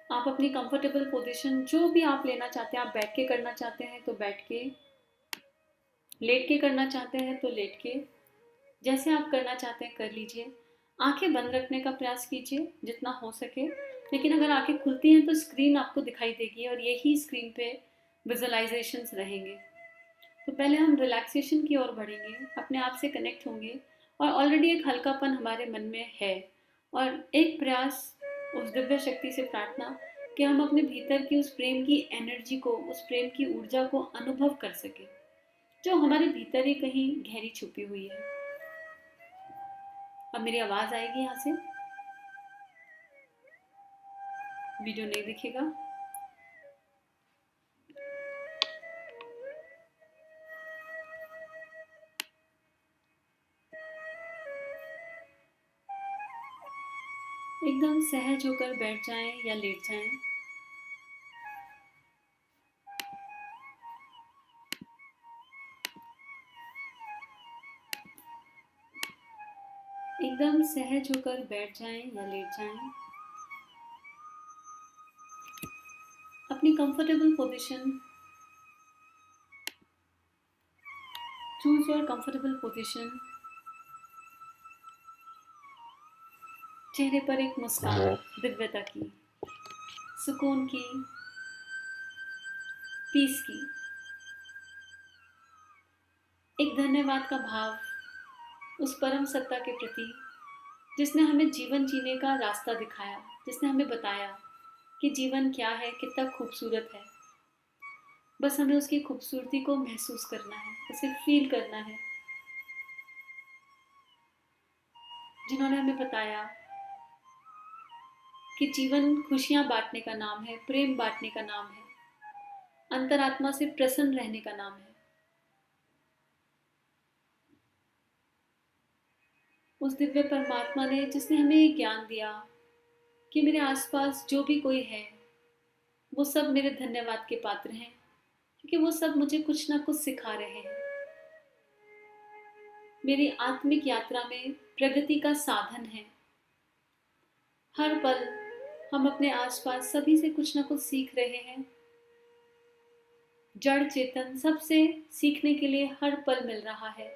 आप अपनी comfortable position जो भी आप लेना चाहते हैं, आप बैठ के करना चाहते हैं तो बैठ के, लेट के करना चाहते हैं तो लेट के, जैसे आप करना चाहते हैं कर लीजिए। आंखें बंद रखने का प्रयास कीजिए जितना हो सके, लेकिन अगर आंखें खुलती हैं तो स्क्रीन आपको दिखाई देगी और यही स्क्रीन पे विजुअलाइजेशंस रहेंगे। तो पहले हम रिलैक्सेशन की ओर बढ़ेंगे, अपने आप से कनेक्ट होंगे और ऑलरेडी एक हल्कापन हमारे मन में है। और एक प्रयास उस दिव्य शक्ति से प्रार्थना कि हम अपने भीतर की उस प्रेम की एनर्जी को, उस प्रेम की ऊर्जा को अनुभव कर सके, जो हमारे भीतर ही कहीं गहरी छुपी हुई है। अब मेरी आवाज आएगी यहाँ से, वीडियो नहीं दिखेगा। एकदम सहज होकर बैठ जाएं या लेट जाएं। एकदम सहज होकर बैठ जाएं या लेट जाएं। अपनी comfortable position, choose your comfortable position. चेहरे पर एक मुस्कान, दिव्यता की, सुकून की, पीस की, एक धन्यवाद का भाव उस परम सत्ता के प्रति जिसने हमें जीवन जीने का रास्ता दिखाया, जिसने हमें बताया कि जीवन क्या है, कितना खूबसूरत है। बस हमें उसकी खूबसूरती को महसूस करना है, उसे फील करना है। जिन्होंने हमें बताया कि जीवन खुशियां बांटने का नाम है, प्रेम बांटने का नाम है, अंतरात्मा से प्रसन्न रहने का नाम है। उस दिव्य परमात्मा ने, जिसने हमें ये ज्ञान दिया कि मेरे आसपास जो भी कोई है वो सब मेरे धन्यवाद के पात्र हैं, क्योंकि वो सब मुझे कुछ ना कुछ सिखा रहे हैं। मेरी आत्मिक यात्रा में प्रगति का साधन है। हर पल हम अपने आसपास सभी से कुछ ना कुछ सीख रहे हैं। जड़ चेतन सबसे सीखने के लिए हर पल मिल रहा है।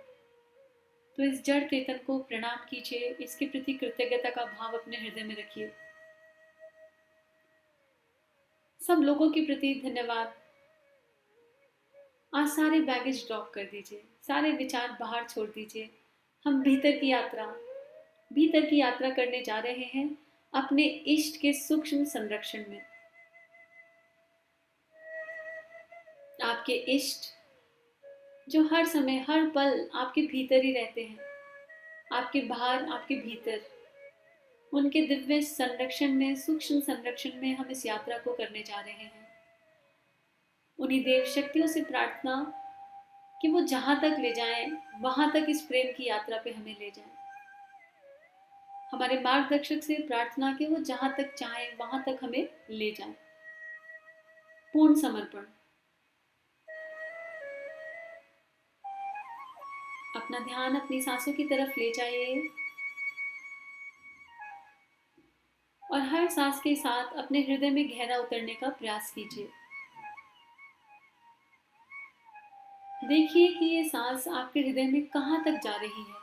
तो इस जड़ चेतन को प्रणाम कीजिए, इसके प्रति कृतज्ञता का भाव अपने हृदय में रखिए। सब लोगों के प्रति धन्यवाद। आज सारे बैगेज ड्रॉप कर दीजिए, सारे विचार बाहर छोड़ दीजिए। हम भीतर की यात्रा करने जा रहे हैं, अपने इष्ट के सूक्ष्म संरक्षण में। आपके इष्ट जो हर समय हर पल आपके भीतर ही रहते हैं, आपके बाहर, आपके भीतर, उनके दिव्य संरक्षण में, सूक्ष्म संरक्षण में हम इस यात्रा को करने जा रहे हैं। उन्हीं देव शक्तियों से प्रार्थना कि वो जहां तक ले जाएं, वहां तक इस प्रेम की यात्रा पे हमें ले जाएं। हमारे मार्गदर्शक से प्रार्थना कि वो जहां तक चाहें वहां तक हमें ले जाएं। पूर्ण समर्पण। अपना ध्यान अपनी सांसों की तरफ ले जाइए और हर सांस के साथ अपने हृदय में गहरा उतरने का प्रयास कीजिए। देखिए कि ये सांस आपके हृदय में कहां तक जा रही है,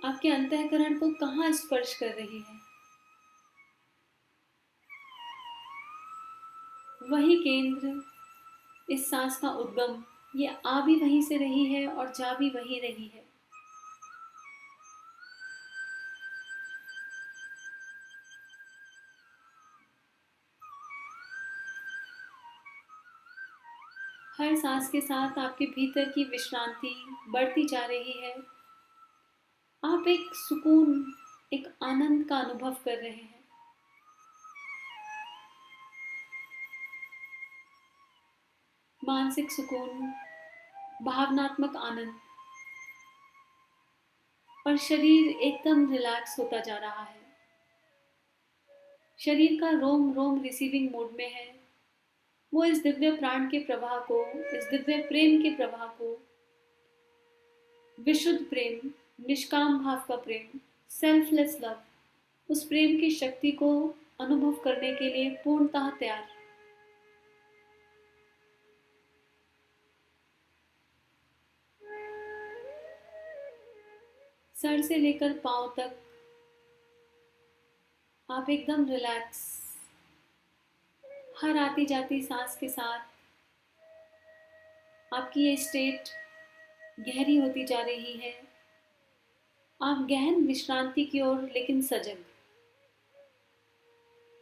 आपके अंतःकरण को कहां स्पर्श कर रही है। वही केंद्र, इस सांस का उद्गम, ये आ भी वहीं से रही है और जा भी वहीं रही है। हर सांस के साथ आपके भीतर की विश्रांति बढ़ती जा रही है। आप एक सुकून, एक आनंद का अनुभव कर रहे हैं। मानसिक सुकून, भावनात्मक आनंद, और शरीर एकदम रिलैक्स होता जा रहा है। शरीर का रोम रोम रिसीविंग मोड में है। वो इस दिव्य प्राण के प्रवाह को, इस दिव्य प्रेम के प्रवाह को, विशुद्ध प्रेम, निष्काम भाव का प्रेम, सेल्फलेस लव, उस प्रेम की शक्ति को अनुभव करने के लिए पूर्णतः तैयार। सर से लेकर पांव तक आप एकदम रिलैक्स, हर आती जाती सांस के साथ आपकी ये स्टेट गहरी होती जा रही है। आप गहन विश्रांति की ओर लेकिन सजग,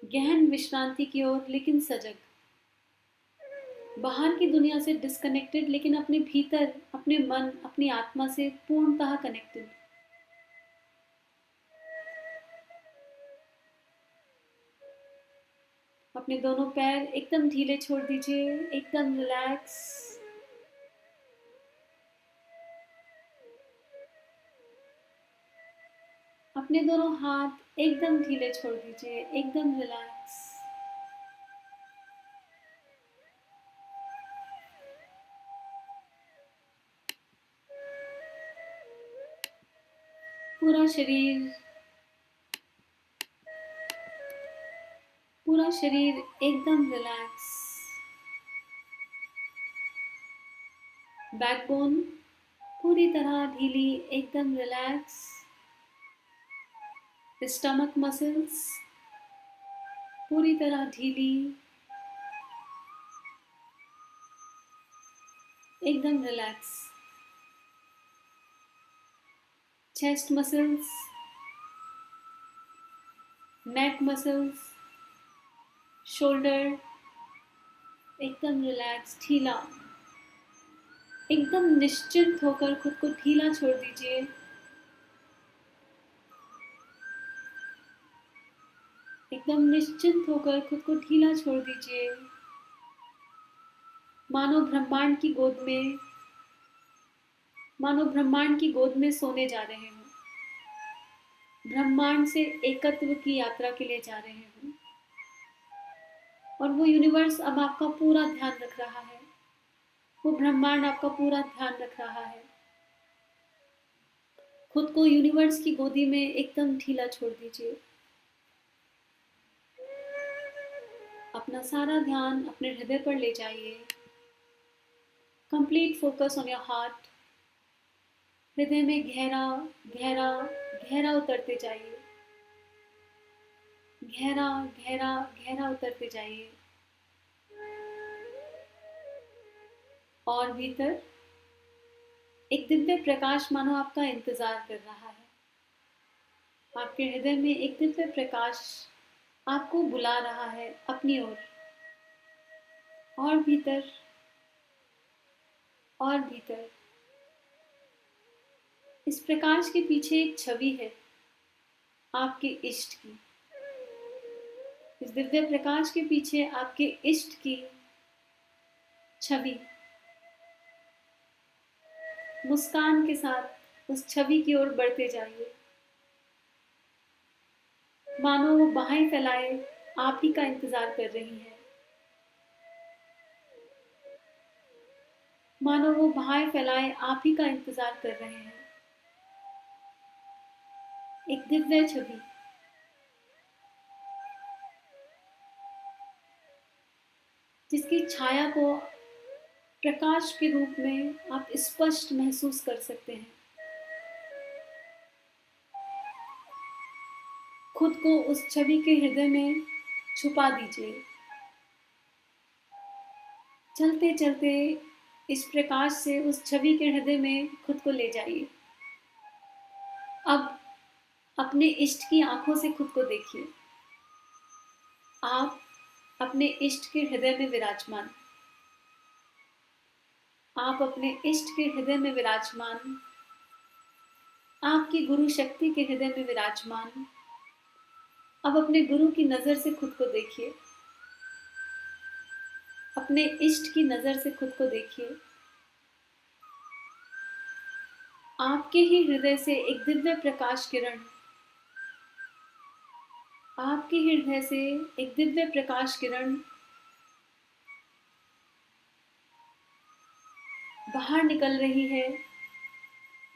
गहन विश्रांति की ओर लेकिन सजग, बाहर की दुनिया से डिस्कनेक्टेड लेकिन अपने भीतर, अपने मन, अपनी आत्मा से पूर्णतः कनेक्टेड। अपने दोनों पैर एकदम ढीले छोड़ दीजिए, एकदम रिलैक्स। अपने दोनों हाथ एकदम ढीले छोड़ दीजिए, एकदम रिलैक्स। पूरा शरीर, पूरा शरीर एकदम रिलैक्स। बैकबोन पूरी तरह ढीली, एकदम रिलैक्स। स्टमक मसल्स पूरी तरह ढीली, एकदम रिलैक्स। चेस्ट मसल्स, नेक मसल्स, शोल्डर एकदम रिलैक्स, ढीला। एकदम निश्चिंत होकर खुद को ढीला छोड़ दीजिए। एकदम निश्चिंत होकर खुद को ढीला छोड़ दीजिए। मानो ब्रह्मांड की गोद में, मानो ब्रह्मांड की गोद में सोने जा रहे हो, ब्रह्मांड से एकत्व की यात्रा के लिए जा रहे हो। और वो यूनिवर्स अब आपका पूरा ध्यान रख रहा है, वो ब्रह्मांड आपका पूरा ध्यान रख रहा है। खुद को यूनिवर्स की गोदी में एकदम ढीला छोड़ दीजिए। अपना सारा ध्यान अपने हृदय पर ले जाइए। Complete focus on your heart. हृदय में गहरा गहरा गहरा उतरते जाइए, गहरा गहरा गहरा उतरते जाइए। और भीतर एक दिव्य प्रकाश मानो आपका इंतजार कर रहा है। आपके हृदय में एक दिव्य प्रकाश आपको बुला रहा है अपनी ओर। और भीतर, और भीतर। इस प्रकाश के पीछे एक छवि है आपके इष्ट की। इस दिव्य प्रकाश के पीछे आपके इष्ट की छवि। मुस्कान के साथ उस छवि की ओर बढ़ते जाइए। मानो वो बाहें फैलाए आप ही का इंतजार कर रही है। मानो वो बाहें फैलाए आप ही का इंतजार कर रहे हैं। एक दिव्य छवि, जिसकी छाया को प्रकाश के रूप में आप स्पष्ट महसूस कर सकते हैं। खुद को उस छवि के हृदय में छुपा दीजिए। चलते चलते इस प्रकाश से उस छवि के हृदय में खुद को ले जाइए। अब अपने इष्ट की आंखों से खुद को देखिए। आप अपने इष्ट के हृदय में विराजमान, आप अपने इष्ट के हृदय में विराजमान, आपकी गुरु शक्ति के हृदय में विराजमान। अब अपने गुरु की नजर से खुद को देखिए, अपने इष्ट की नजर से खुद को देखिए। आपके ही हृदय से एक दिव्य प्रकाश किरण, आपके हृदय से एक दिव्य प्रकाश किरण बाहर निकल रही है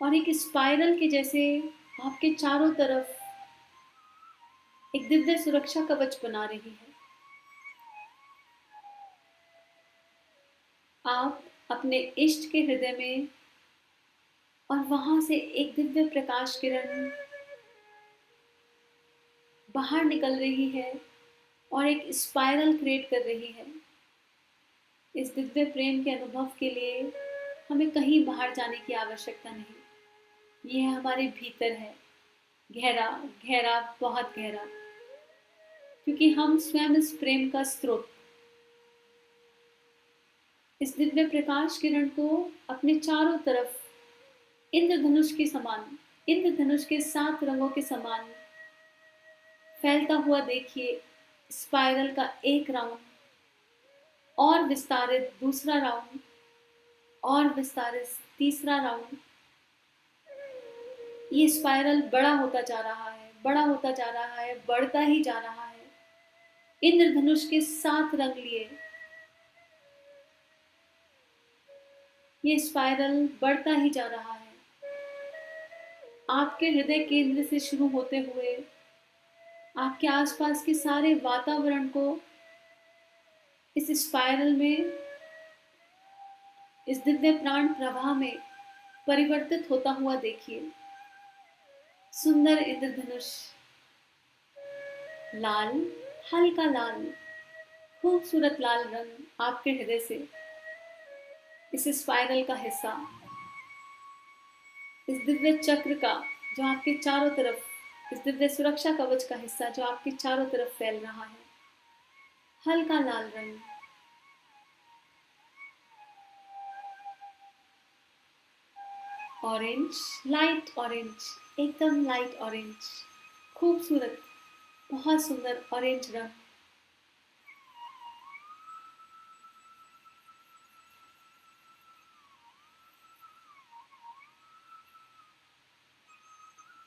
और एक स्पाइरल के जैसे आपके चारों तरफ एक दिव्य सुरक्षा कवच बना रही है। आप अपने इष्ट के हृदय में, और वहां से एक दिव्य प्रकाश किरण बाहर निकल रही है और एक स्पाइरल क्रिएट कर रही है। इस दिव्य प्रेम के अनुभव के लिए हमें कहीं बाहर जाने की आवश्यकता नहीं। यह हमारे भीतर है, गहरा गहरा, बहुत गहरा, क्योंकि हम स्वयं इस प्रेम का स्रोत। इस दिव्य प्रकाश किरण को अपने चारों तरफ इंद्रधनुष के समान, इंद्रधनुष के 7 रंगों के समान फैलता हुआ देखिए। स्पाइरल का एक राउंड, और विस्तारित दूसरा राउंड, और विस्तारित तीसरा राउंड। ये स्पाइरल बड़ा होता जा रहा है, बड़ा होता जा रहा है, बढ़ता ही जा रहा है। इंद्रधनुष के 7 रंग लिए ये स्पाइरल बढ़ता ही जा रहा है। आपके हृदय केंद्र से शुरू होते हुए आपके आसपास के सारे वातावरण को इस स्पाइरल में, इस दिव्य प्राण प्रवाह में परिवर्तित होता हुआ देखिए। सुंदर इंद्रधनुष, लाल, हल्का लाल, खूबसूरत लाल रंग आपके हृदय से इस स्पाइरल का हिस्सा, इस दिव्य चक्र का जो आपके चारों तरफ, इस दिव्य सुरक्षा कवच का हिस्सा जो आपके चारों तरफ फैल रहा है, हल्का लाल रंग। ऑरेंज, लाइट ऑरेंज, एकदम लाइट ऑरेंज, खूबसूरत, बहुत सुंदर ऑरेंज रंग।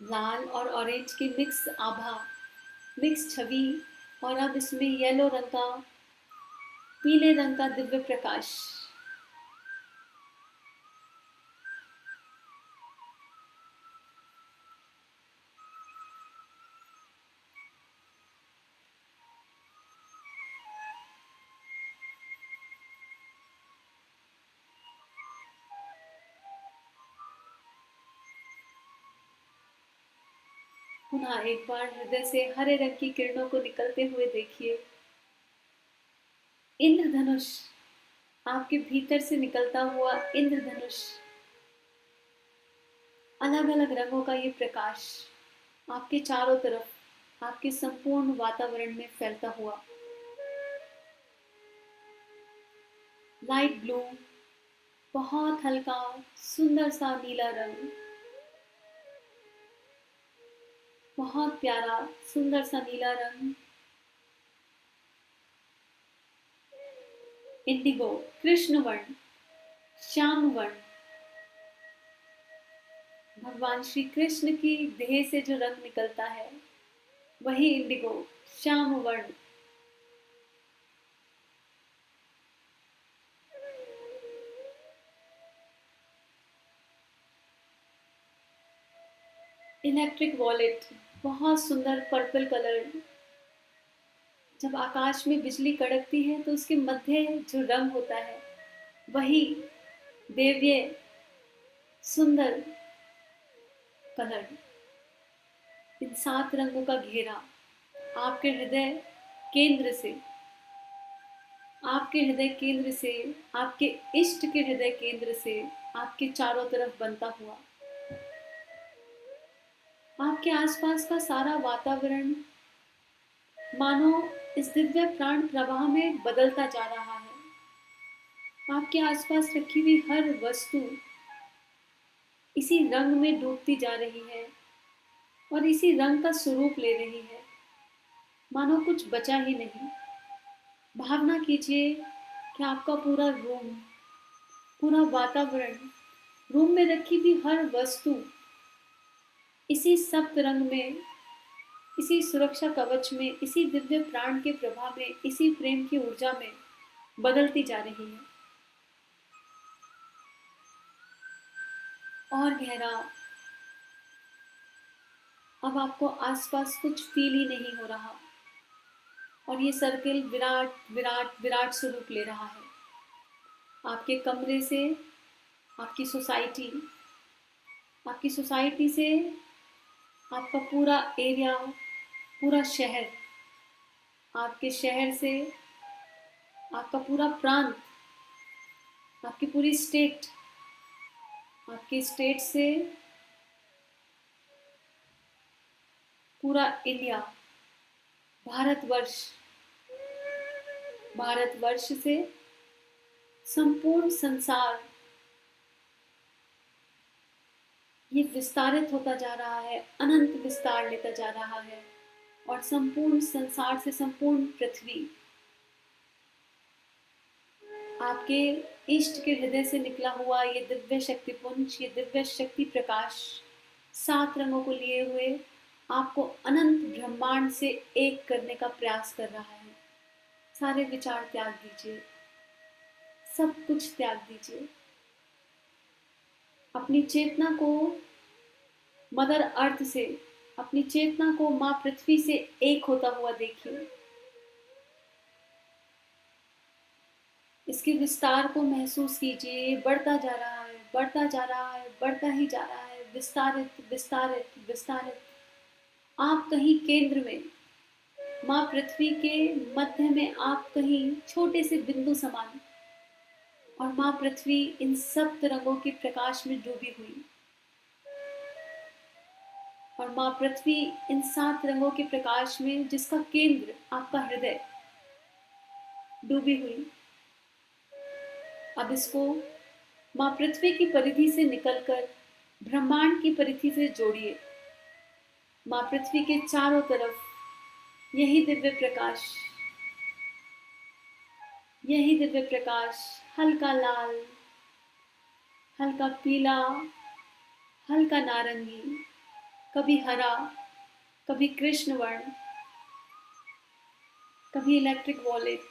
लाल और ऑरेंज की मिक्स आभा, मिक्स छवि, और अब इसमें येलो रंग का, पीले रंग का दिव्य प्रकाश। पुनः एक बार हृदय से हरे रंग की किरणों को निकलते हुए देखिए। इंद्रधनुष, आपके भीतर से निकलता हुआ इंद्रधनुष, अलग अलग रंगों का ये प्रकाश आपके चारों तरफ, आपके संपूर्ण वातावरण में फैलता हुआ। लाइट ब्लू, बहुत हल्का सुंदर सा नीला रंग, बहुत प्यारा सुंदर सा नीला रंग। इंडिगो, कृष्ण वर्ण, श्याम वर्ण, भगवान श्री कृष्ण की देह से जो रंग निकलता है वही इंडिगो, श्याम वर्ण। इलेक्ट्रिक वॉलेट, बहुत सुंदर पर्पल कलर। जब आकाश में बिजली कड़कती है तो उसके मध्य जो रंग होता है वही देव्य सुंदर कलर। इन 7 रंगों का घेरा आपके हृदय केंद्र से, आपके हृदय केंद्र से, आपके इष्ट के हृदय केंद्र से आपके चारों तरफ बनता हुआ। आपके आसपास का सारा वातावरण मानो इस दिव्य प्राण प्रवाह में बदलता जा रहा है। आपके आसपास रखी हुई हर वस्तु इसी रंग में डूबती जा रही है और इसी रंग का स्वरूप ले रही है, मानो कुछ बचा ही नहीं। भावना कीजिए कि आपका पूरा रूम, पूरा वातावरण, रूम में रखी हुई हर वस्तु इसी सप्त रंग में, इसी सुरक्षा कवच में, इसी दिव्य प्राण के प्रभाव में, इसी प्रेम की ऊर्जा में बदलती जा रही है। और गहरा, अब आपको आसपास कुछ फील ही नहीं हो रहा और ये सर्किल विराट विराट विराट स्वरूप ले रहा है। आपके कमरे से आपकी सोसाइटी से आपका पूरा एरिया, पूरा शहर, आपके शहर से आपका पूरा प्रांत, आपकी पूरी स्टेट, आपके स्टेट से पूरा इंडिया, भारतवर्ष, भारतवर्ष से संपूर्ण संसार, ये विस्तारित होता जा रहा है, अनंत विस्तार लेता जा रहा है और संपूर्ण संसार से संपूर्ण पृथ्वी आपके इष्ट के हृदय से निकला हुआ ये दिव्य शक्तिपुंज, ये दिव्य शक्ति प्रकाश 7 रंगों को लिए हुए आपको अनंत ब्रह्मांड से एक करने का प्रयास कर रहा है। सारे विचार त्याग दीजिए, सब कुछ त्याग दीजिए। अपनी चेतना को मदर अर्थ से, अपनी चेतना को माँ पृथ्वी से एक होता हुआ देखिए। इसके विस्तार को महसूस कीजिए, बढ़ता जा रहा है, बढ़ता जा रहा है, बढ़ता ही जा रहा है, विस्तारित विस्तारित विस्तारित। आप कहीं केंद्र में, माँ पृथ्वी के मध्य में आप कहीं छोटे से बिंदु समान और माँ पृथ्वी इन सब तरंगों के प्रकाश में डूबी हुई और माँ पृथ्वी इन 7 रंगों के प्रकाश में, जिसका केंद्र आपका हृदय, डूबी हुई। अब इसको माँ पृथ्वी की परिधि से निकलकर ब्रह्मांड की परिधि से जोड़िए। माँ पृथ्वी के चारों तरफ यही दिव्य प्रकाश, यही दिव्य प्रकाश, हल्का लाल, हल्का पीला, हल्का नारंगी, कभी हरा, कभी कृष्ण वर्ण, कभी इलेक्ट्रिक वॉलेट,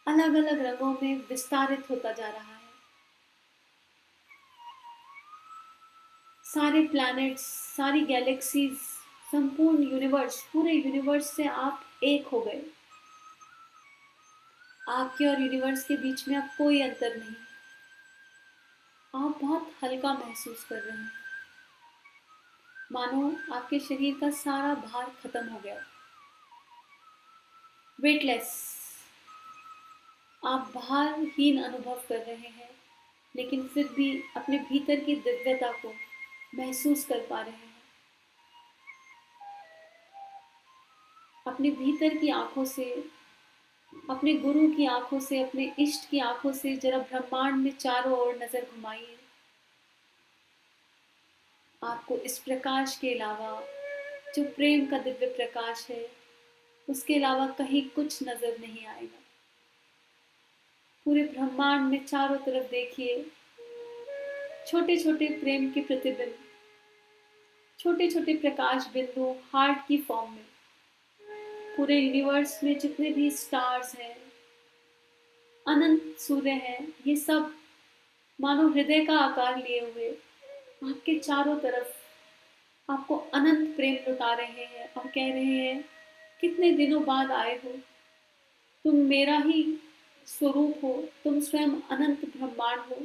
अलग अलग रंगों में विस्तारित होता जा रहा है। सारे प्लैनेट्स, सारी गैलेक्सीज, संपूर्ण यूनिवर्स, पूरे यूनिवर्स से आप एक हो गए। आपके और यूनिवर्स के बीच में अब कोई अंतर नहीं। आप बहुत हल्का महसूस कर रहे हैं, मानो आपके शरीर का सारा भार खत्म हो गया। वेटलेस, आप भारहीन अनुभव कर रहे हैं, लेकिन फिर भी अपने भीतर की दिव्यता को महसूस कर पा रहे हैं। अपने भीतर की आंखों से, अपने गुरु की आंखों से, अपने इष्ट की आंखों से जरा ब्रह्मांड में चारों ओर नजर घुमाइए। आपको इस प्रकाश के अलावा, जो प्रेम का दिव्य प्रकाश है, उसके अलावा कहीं कुछ नजर नहीं आएगा। पूरे ब्रह्मांड में चारों तरफ देखिए, छोटे छोटे प्रेम के प्रतिबिंब, छोटे छोटे प्रकाश बिंदु हार्ट की फॉर्म में। पूरे यूनिवर्स में जितने भी स्टार्स हैं, अनंत सूर्य हैं, ये सब मानो हृदय का आकार लिए हुए आपके चारों तरफ आपको अनंत प्रेम लुटा रहे हैं और कह रहे हैं, कितने दिनों बाद आए हो, तुम मेरा ही स्वरूप हो, तुम स्वयं अनंत ब्रह्मांड हो,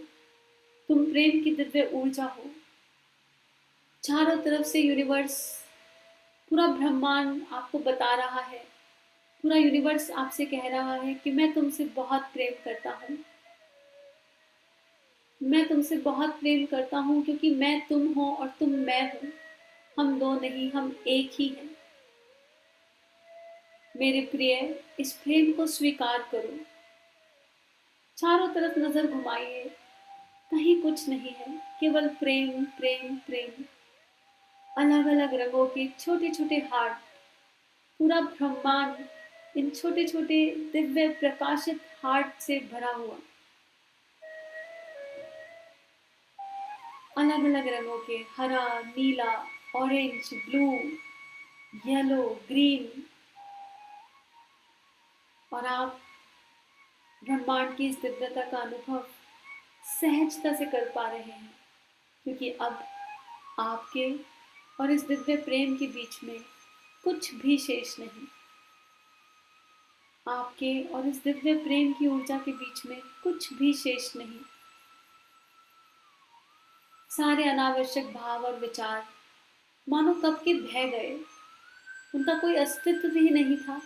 तुम प्रेम की दिव्य ऊर्जा हो। चारों तरफ से यूनिवर्स, पूरा ब्रह्मांड आपको बता रहा है, पूरा यूनिवर्स आपसे कह रहा है कि मैं तुमसे बहुत प्रेम करता हूँ, मैं तुमसे बहुत प्रेम करता हूँ, क्योंकि मैं तुम हो और तुम मैं हूँ। हम दो नहीं, हम एक ही हैं। मेरे प्रिय, इस प्रेम को स्वीकार करो। चारों तरफ नजर घुमाइए, कहीं कुछ नहीं है, केवल प्रेम प्रेम प्रेम। अलग अलग रंगों के छोटे छोटे हार्ट, पूरा ब्रह्मांड इन छोटे छोटे दिव्य प्रकाशित हार्ट से भरा हुआ। अलग अलग रंगों के, हरा, नीला, ऑरेंज, ब्लू, येलो, ग्रीन, और आप ब्रह्मांड की इस दिव्यता का अनुभव सहजता से कर पा रहे हैं, क्योंकि अब आपके और इस दिव्य प्रेम के बीच में कुछ भी शेष नहीं। आपके और इस दिव्य प्रेम की ऊर्जा के बीच में कुछ भी शेष नहीं। सारे अनावश्यक भाव और विचार मानो कब के बह गए, उनका कोई अस्तित्व ही नहीं था।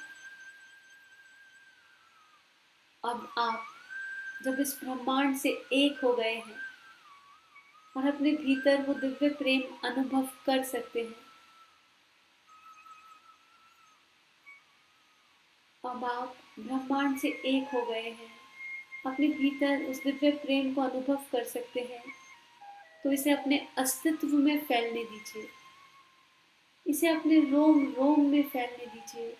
अब आप जब इस ब्रह्मांड से एक हो गए हैं और अपने भीतर वो दिव्य प्रेम अनुभव कर सकते हैं, अब आप ब्रह्मांड से एक हो गए हैं, अपने भीतर उस दिव्य प्रेम को अनुभव कर सकते हैं, तो इसे अपने अस्तित्व में फैलने दीजिए। इसे अपने रोम रोम में फैलने दीजिए।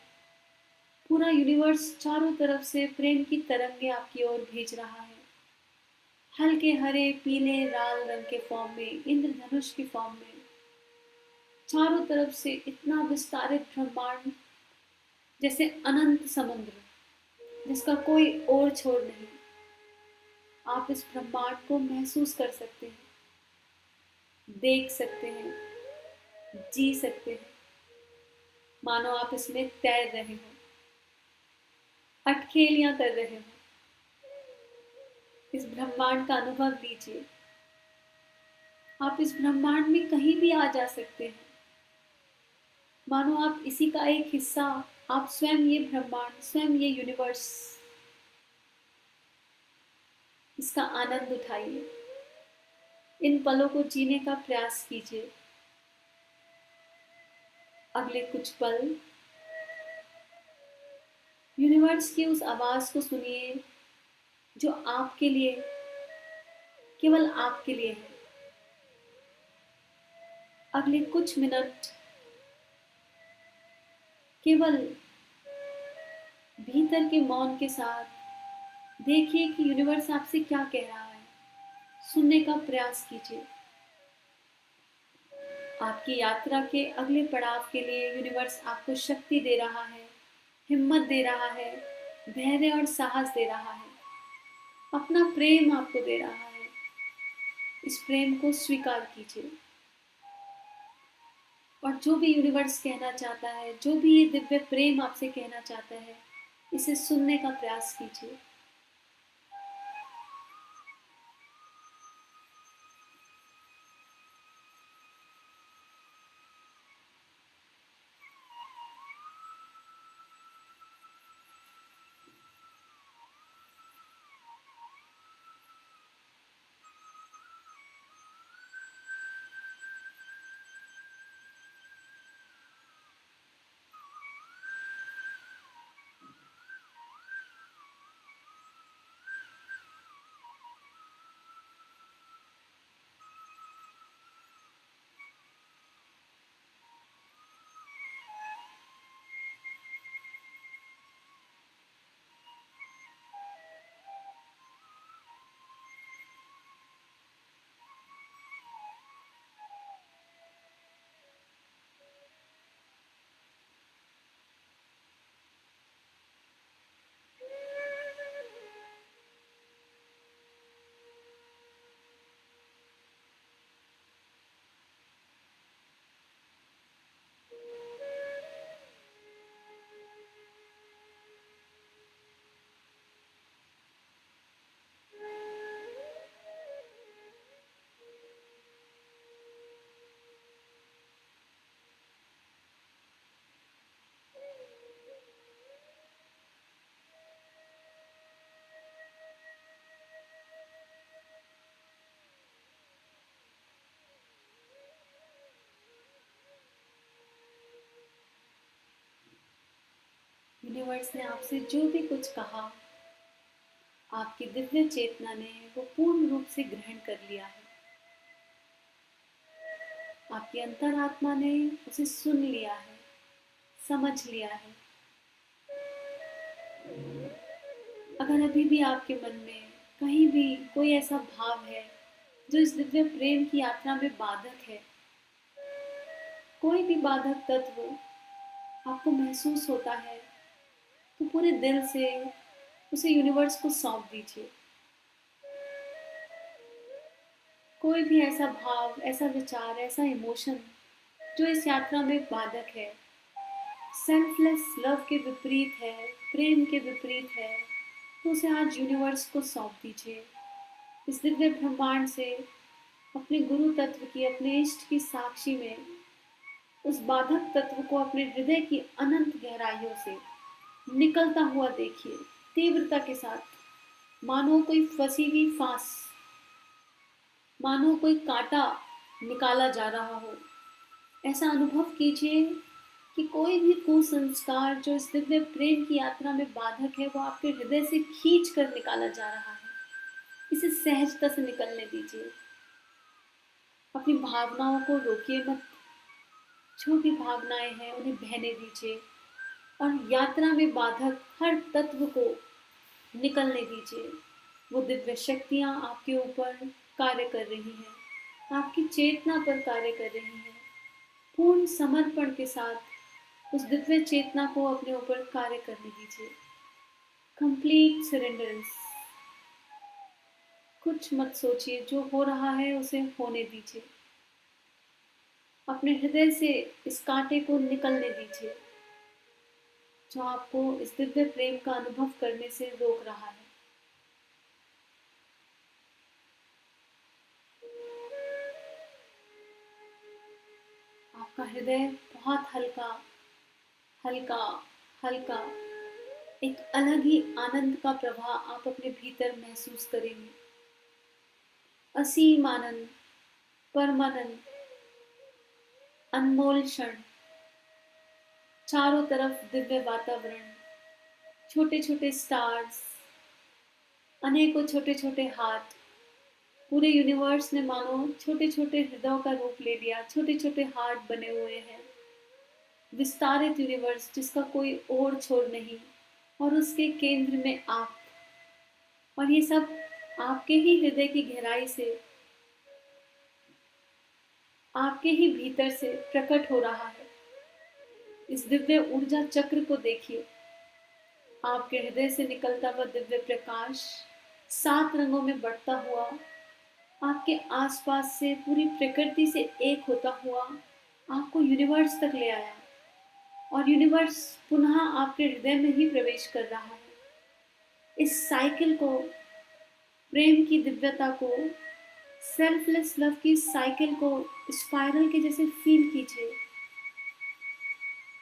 पूरा यूनिवर्स चारों तरफ से प्रेम की तरंगे आपकी ओर भेज रहा है। हल्के हरे पीले लाल रंग के फॉर्म में, इंद्रधनुष की फॉर्म में, चारों तरफ से इतना विस्तारित ब्रह्मांड, जैसे अनंत समुद्र जिसका कोई ओर छोर नहीं। आप इस ब्रह्मांड को महसूस कर सकते हैं, देख सकते हैं, जी सकते हैं, मानो आप इसमें तैर रहे हो, अटखेलियां कर रहे हो। इस ब्रह्मांड का अनुभव लीजिए। आप इस ब्रह्मांड में कहीं भी आ जा सकते हैं, मानो आप इसी का एक हिस्सा, आप स्वयं ये ब्रह्मांड, स्वयं ये यूनिवर्स, इसका आनंद उठाइए। इन पलों को जीने का प्रयास कीजिए। अगले कुछ पल यूनिवर्स की उस आवाज को सुनिए जो आपके लिए, केवल आपके लिए है। अगले कुछ मिनट केवल भीतर के मौन के साथ देखिए कि यूनिवर्स आपसे क्या कह रहा है। सुनने का प्रयास कीजिए। आपकी यात्रा के अगले पड़ाव के लिए यूनिवर्स आपको शक्ति दे रहा है, हिम्मत दे रहा है, धैर्य और साहस दे रहा है, अपना प्रेम आपको दे रहा है। इस प्रेम को स्वीकार कीजिए। और जो भी यूनिवर्स कहना चाहता है, जो भी ये दिव्य प्रेम आपसे कहना चाहता है, इसे सुनने का प्रयास कीजिए। यूनिवर्स ने आपसे जो भी कुछ कहा, आपकी दिव्य चेतना ने वो पूर्ण रूप से ग्रहण कर लिया है। आपकी अंतरात्मा ने उसे सुन लिया है, समझ लिया है। अगर अभी भी आपके मन में कहीं भी कोई ऐसा भाव है जो इस दिव्य प्रेम की यात्रा में बाधक है, कोई भी बाधक तत्व आपको महसूस होता है, तो पूरे दिल से उसे यूनिवर्स को सौंप दीजिए। कोई भी ऐसा भाव, ऐसा विचार, ऐसा इमोशन जो इस यात्रा में बाधक है, सेल्फलेस लव के विपरीत है, प्रेम के विपरीत है, तो उसे आज यूनिवर्स को सौंप दीजिए। इस दिव्य ब्रह्मांड से अपने गुरु तत्व की, अपने इष्ट की साक्षी में उस बाधक तत्व को अपने हृदय की अनंत गहराइयों से निकलता हुआ देखिए, तीव्रता के साथ, मानो कोई फंसी हुई फांस, मानो कोई कांटा निकाला जा रहा हो। ऐसा अनुभव कीजिए कि कोई भी कुसंस्कार जो इस दिव्य प्रेम की यात्रा में बाधक है, वो आपके हृदय से खींच कर निकाला जा रहा है। इसे सहजता से निकलने दीजिए। अपनी भावनाओं को रोकिए मत। जो भी भावनाएं हैं उन्हें बहने दीजिए और यात्रा में बाधक हर तत्व को निकलने दीजिए। वो दिव्य शक्तियाँ आपके ऊपर कार्य कर रही हैं, आपकी चेतना पर कार्य कर रही हैं। पूर्ण समर्पण के साथ उस दिव्य चेतना को अपने ऊपर कार्य करने दीजिए। कंप्लीट सरेंडरेंस। कुछ मत सोचिए, जो हो रहा है उसे होने दीजिए। अपने हृदय से इस कांटे को निकलने दीजिए जो आपको इस दिव्य प्रेम का अनुभव करने से रोक रहा है। आपका हृदय बहुत हल्का हल्का हल्का, एक अलग ही आनंद का प्रवाह आप अपने भीतर महसूस करेंगे। असीम आनंद, परमानंद, अनमोल क्षण। चारों तरफ दिव्य वातावरण, छोटे छोटे स्टार्स, अनेकों छोटे छोटे हाथ। पूरे यूनिवर्स ने मानो छोटे छोटे हृदयों का रूप ले लिया, छोटे छोटे हार्ट बने हुए हैं। विस्तारित यूनिवर्स जिसका कोई ओर छोर नहीं, और उसके केंद्र में आप। और ये सब आपके ही हृदय की गहराई से, आपके ही भीतर से प्रकट हो रहा है। इस दिव्य ऊर्जा चक्र को देखिए। आपके हृदय से निकलता हुआ दिव्य प्रकाश 7 रंगों में बढ़ता हुआ आपके आसपास से, पूरी प्रकृति से एक होता हुआ आपको यूनिवर्स तक ले आया, और यूनिवर्स पुनः आपके हृदय में ही प्रवेश कर रहा है। इस साइकिल को, प्रेम की दिव्यता को, सेल्फलेस लव की साइकिल को स्पाइरल के जैसे फील कीजिए,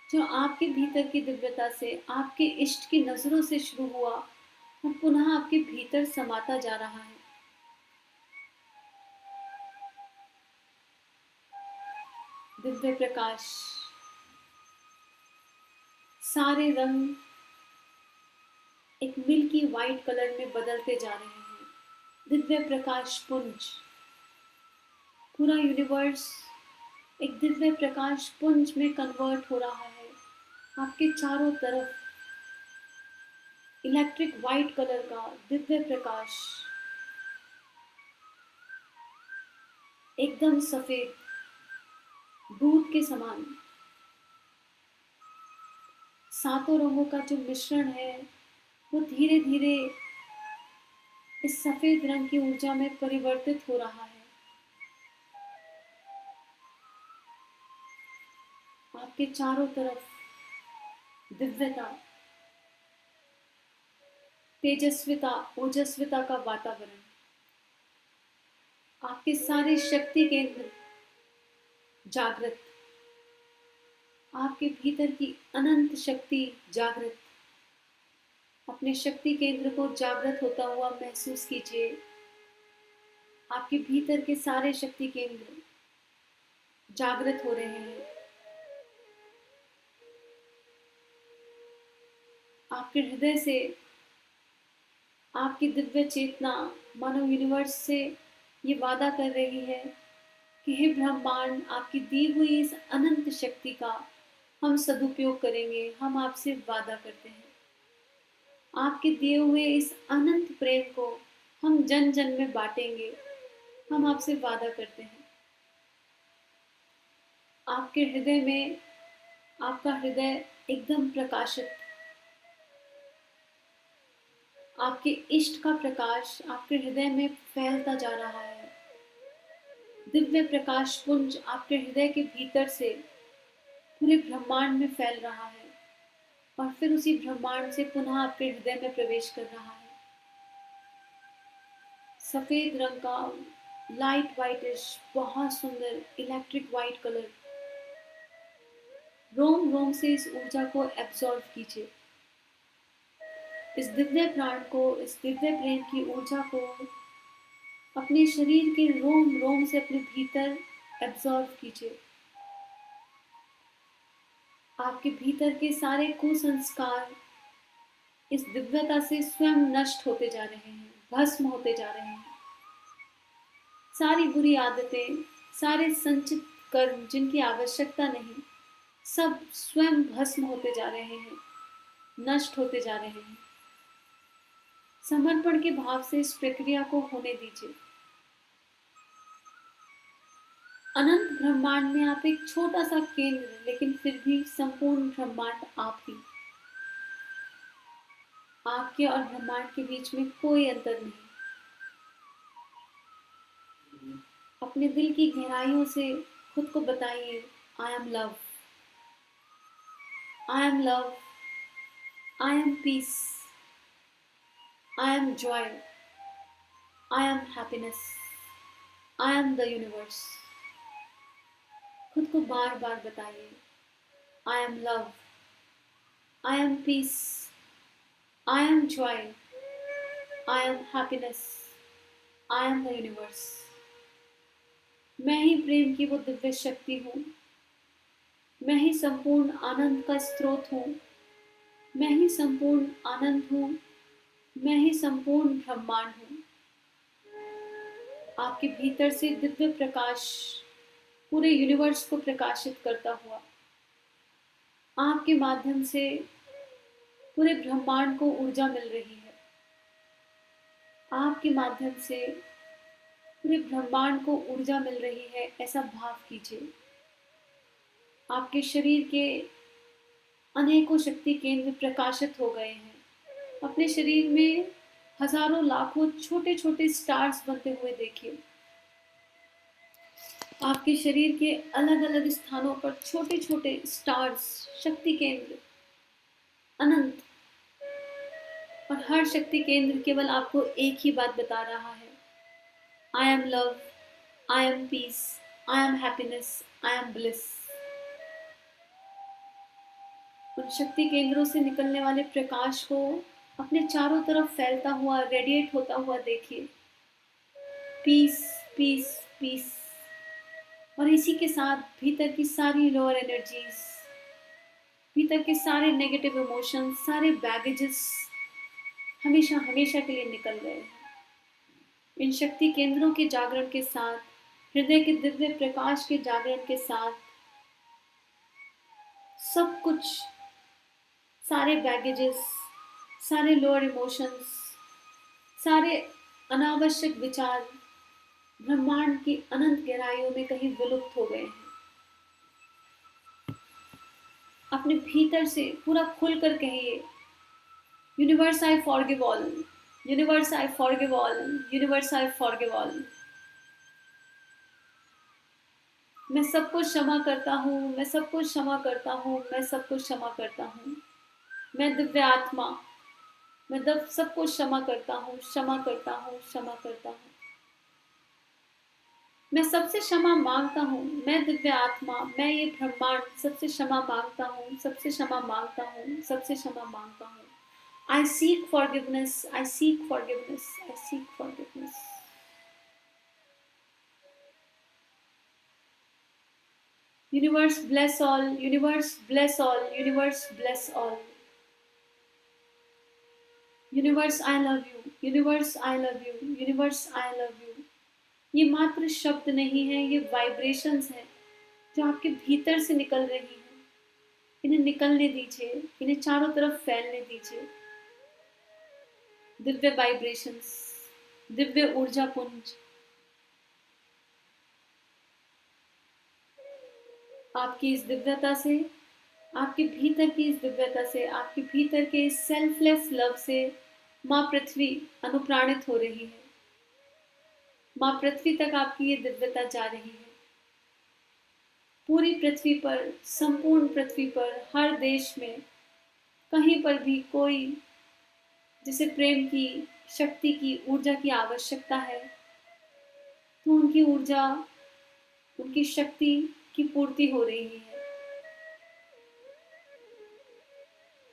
जो आपके भीतर की दिव्यता से, आपके इष्ट की नजरों से शुरू हुआ और पुनः आपके भीतर समाता जा रहा है। दिव्य प्रकाश, सारे रंग एक मिल्की वाइट कलर में बदलते जा रहे हैं। दिव्य प्रकाश पुंज, पूरा यूनिवर्स एक दिव्य प्रकाश पुंज में कन्वर्ट हो रहा है। आपके चारों तरफ इलेक्ट्रिक वाइट कलर का दिव्य प्रकाश, एकदम सफेद दूध के समान। 7 रंगों का जो मिश्रण है वो धीरे धीरे इस सफेद रंग की ऊर्जा में परिवर्तित हो रहा है। आपके चारों तरफ दिव्यता, तेजस्विता, ओजस्विता का वातावरण। आपके सारे शक्ति केंद्र जागृत, आपके भीतर की अनंत शक्ति जागृत। अपने शक्ति केंद्र को जागृत होता हुआ महसूस कीजिए। आपके भीतर के सारे शक्ति केंद्र जागृत हो रहे हैं। आपके हृदय से आपकी दिव्य चेतना मानो यूनिवर्स से ये वादा कर रही है कि हे ब्रह्मांड, आपकी दी हुई इस अनंत शक्ति का हम सदुपयोग करेंगे। हम आपसे वादा करते हैं, आपके दिए हुए इस अनंत प्रेम को हम जन जन में बांटेंगे। हम आपसे वादा करते हैं। आपके हृदय में, आपका हृदय एकदम प्रकाशित, आपके इष्ट का प्रकाश आपके हृदय में फैलता जा रहा है। दिव्य प्रकाश पुंज आपके हृदय के भीतर से पूरे ब्रह्मांड में फैल रहा है और फिर उसी ब्रह्मांड से पुनः आपके हृदय में प्रवेश कर रहा है। सफेद रंग का लाइट वाइटिश बहुत सुंदर इलेक्ट्रिक वाइट कलर, रोम रोम से इस ऊर्जा को एब्जॉर्ब कीजिए। इस दिव्य प्राण को, इस दिव्य प्रेम की ऊर्जा को अपने शरीर के रोम रोम से अपने भीतर एब्जॉर्ब कीजिए। आपके भीतर के सारे कुसंस्कार इस दिव्यता से स्वयं नष्ट होते जा रहे हैं, भस्म होते जा रहे हैं। सारी बुरी आदतें, सारे संचित कर्म जिनकी आवश्यकता नहीं, सब स्वयं भस्म होते जा रहे हैं, नष्ट होते जा रहे हैं। समर्पण के भाव से इस प्रक्रिया को होने दीजिए। अनंत ब्रह्मांड में आप एक छोटा सा केंद्र, लेकिन फिर भी संपूर्ण ब्रह्मांड आप ही। आपके और ब्रह्मांड के बीच में कोई अंतर नहीं। अपने दिल की गहराइयों से खुद को बताइए, I am love, I am love, I am peace, I am joy, I am happiness, I am the universe. खुद को बार बार बताइए, I am love, I am peace, I am joy, I am happiness, I am the universe. मैं ही प्रेम की वो दिव्य शक्ति हूँ, मैं ही संपूर्ण आनंद का स्रोत हूँ, मैं ही संपूर्ण आनंद हूँ, मैं ही संपूर्ण ब्रह्मांड हूँ। आपके भीतर से दिव्य प्रकाश पूरे यूनिवर्स को प्रकाशित करता हुआ आपके माध्यम से पूरे ब्रह्मांड को ऊर्जा मिल रही है। आपके माध्यम से पूरे ब्रह्मांड को ऊर्जा मिल रही है, ऐसा भाव कीजिए। आपके शरीर के अनेकों शक्ति केंद्र प्रकाशित हो गए हैं। अपने शरीर में हजारों लाखों छोटे छोटे स्टार्स बनते हुए देखिए। आपके शरीर के अलग अलग स्थानों पर छोटे छोटे स्टार्स, शक्ति केंद्र अनंत, और हर शक्ति केंद्र केवल आपको एक ही बात बता रहा है, I am love, I am peace, I am happiness, I am bliss. उन शक्ति केंद्रों से निकलने वाले प्रकाश को अपने चारों तरफ फैलता हुआ, रेडिएट होता हुआ देखिए। Peace, peace, peace. और इसी के साथ भीतर की सारी लोअर एनर्जीज, भीतर के सारे नेगेटिव इमोशंस, सारे बैगेजेस हमेशा हमेशा के लिए निकल गए हैं। इन शक्ति केंद्रों के जागरण के साथ, हृदय के दिव्य प्रकाश के जागरण के साथ, सब कुछ, सारे बैगेजेस, सारे लोअर इमोशंस, सारे अनावश्यक विचार ब्रह्मांड की अनंत गहराइयों में कहीं विलुप्त हो गए हैं। अपने भीतर से पूरा खुलकर कहिए, universe I forgive all, universe I forgive all, universe I forgive all. मैं सबको क्षमा करता हूँ, मैं सबको क्षमा करता हूँ, मैं सबको क्षमा करता हूँ। मैं दिव्य आत्मा, मैं सबको क्षमा करता हूँ, क्षमा करता हूँ, क्षमा करता हूँ। मैं सबसे क्षमा मांगता हूँ, मैं दिव्य आत्मा, मैं ये ब्रह्मांड सबसे क्षमा मांगता हूँ, सबसे क्षमा मांगता हूँ, सबसे क्षमा मांगता हूँ। I seek forgiveness, I seek forgiveness, I seek forgiveness. Universe bless all, universe bless all, universe bless all. Universe I love you, universe I love you, universe I love you. ये मात्र शब्द नहीं है, ये वाइब्रेशंस हैं जो आपके भीतर से निकल रही हैं। इन्हें निकलने दीजिए, इन्हें चारों तरफ फैलने दीजिए। दिव्य वाइब्रेशंस, दिव्य ऊर्जा पुंज आपकी इस दिव्यता से, आपके भीतर की इस दिव्यता से, आपके भीतर के इस सेल्फलेस लव से माँ पृथ्वी अनुप्राणित हो रही है। माँ पृथ्वी तक आपकी ये दिव्यता जा रही है। पूरी पृथ्वी पर, संपूर्ण पृथ्वी पर, हर देश में, कहीं पर भी कोई जिसे प्रेम की, शक्ति की, ऊर्जा की आवश्यकता है, तो उनकी ऊर्जा, उनकी शक्ति की पूर्ति हो रही है।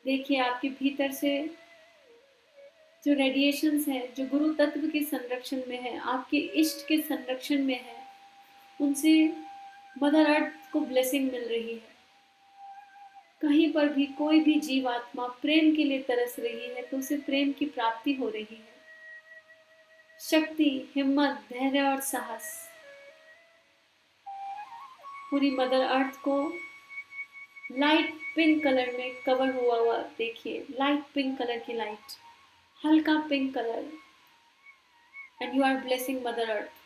देखिए आपके भीतर से जो रेडिएशंस हैं, जो गुरु तत्व के संरक्षण में है, आपके इष्ट के संरक्षण में है, उनसे मदर अर्थ को ब्लेसिंग मिल रही है। कहीं पर भी कोई भी जीवात्मा प्रेम के लिए तरस रही है तो उसे प्रेम की प्राप्ति हो रही है। शक्ति, हिम्मत, धैर्य और साहस पूरी मदर अर्थ को लाइट पिंक कलर में कवर हुआ हुआ देखिए। लाइट पिंक कलर की लाइट, हल्का pink colour, and you are blessing mother earth.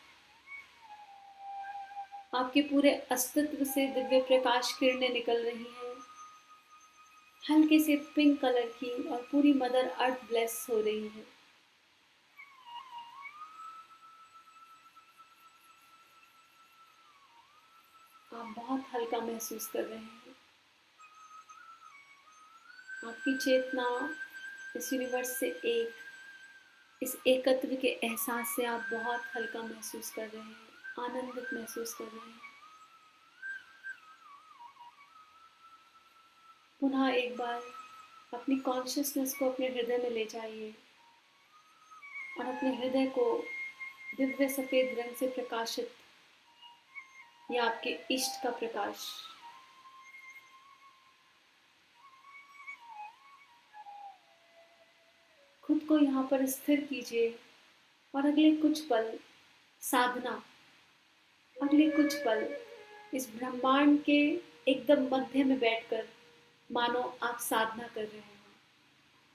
आपके पूरे अस्तित्व से दिव्य प्रकाश किरणें निकल रही हैं, हल्के से पिंक कलर की, और पूरी मदर अर्थ ब्लेस हो रही है। आप बहुत हल्का महसूस कर रहे हैं। आपकी चेतना इस यूनिवर्स से एक, इस एकत्व के एहसास से आप बहुत हल्का महसूस कर रहे हैं, आनंदित महसूस कर रहे हैं। पुनः एक बार अपनी कॉन्शियसनेस को अपने हृदय में ले जाइए और अपने हृदय को दिव्य सफेद रंग से प्रकाशित, या आपके इष्ट का प्रकाश, खुद को यहाँ पर स्थिर कीजिए और अगले कुछ पल साधना, अगले कुछ पल इस ब्रह्मांड के एकदम मध्य में बैठकर मानो आप साधना कर रहे हो,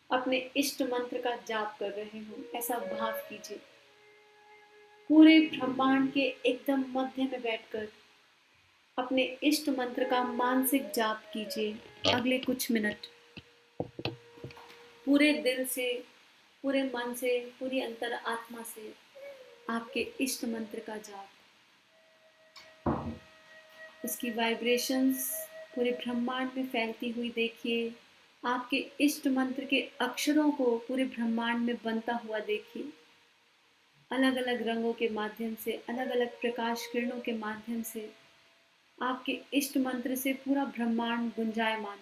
अपने इष्ट मंत्र का जाप कर रहे हो, ऐसा भाव कीजिए। पूरे ब्रह्मांड के एकदम मध्य में बैठकर अपने इष्ट मंत्र का मानसिक जाप कीजिए अगले कुछ मिनट, पूरे दिल से, पूरे मन से, पूरी अंतर आत्मा से आपके इष्ट मंत्र का जाप। उसकी वाइब्रेशंस पूरे ब्रह्मांड में फैलती हुई देखिए। आपके इष्ट मंत्र के अक्षरों को पूरे ब्रह्मांड में बनता हुआ देखिए। अलग अलग रंगों के माध्यम से, अलग अलग प्रकाश किरणों के माध्यम से आपके इष्ट मंत्र से पूरा ब्रह्मांड गुंजायमान।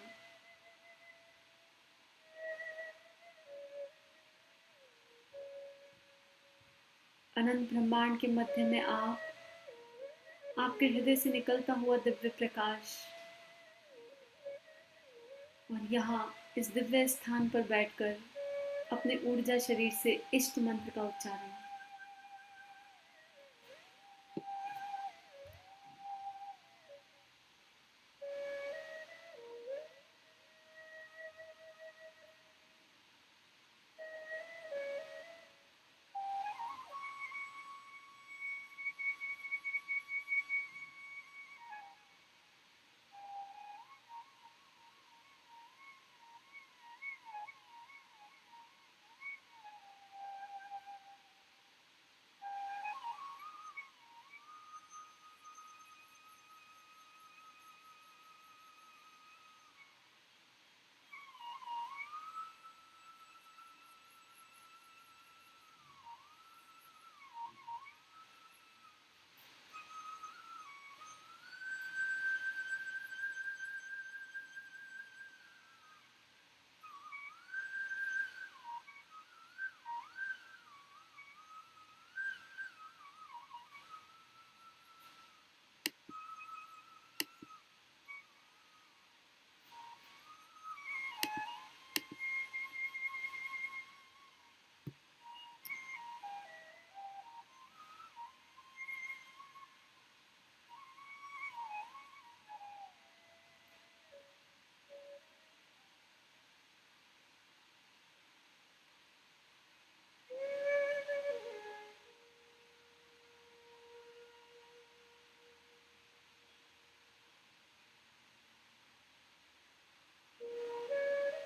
अनंत ब्रह्मांड के मध्य में आप, आपके हृदय से निकलता हुआ दिव्य प्रकाश, और यहाँ इस दिव्य स्थान पर बैठकर अपने ऊर्जा शरीर से इष्ट मंत्र का उच्चारण।